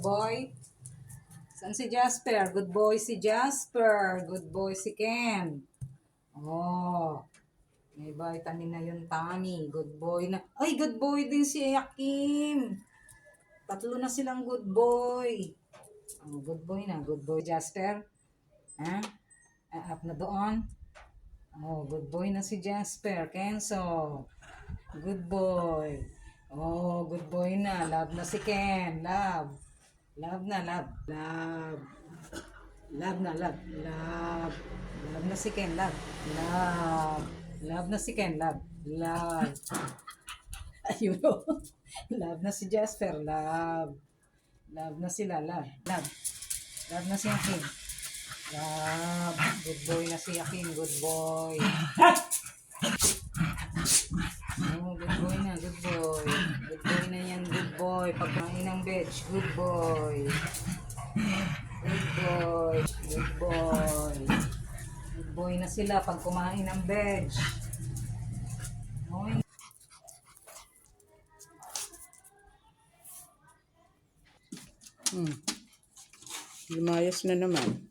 boy? Saan si Jasper? Good boy si Jasper. Good boy si Ken. Oh, may vitamin na yung tummy. Good boy na. Ay, good boy din si Akim. Tatlo na silang good boy. Oh, good boy na. Good boy, Jasper. Ha? Up na doon. Oh, good boy na si Jasper. Kenzo. Good boy. Oh, good boy na. Love na si Ken. Love. Love na, love. Love. Love na, love. Love. Love na si Ken. Love. Love. Love na si Ken. Love. Love. Ayun o. Love na si Jasper. Love. Love na sila. Love. Love. Love na si Akin. Love. Good boy na si Akin. Good boy. Oh, good boy na. Good boy. Good boy na yan. Good boy. Pagkain ng veg. Good boy. Good boy. Good boy. Good boy na sila pag kumain ng veg. Okay. Lumayas na naman.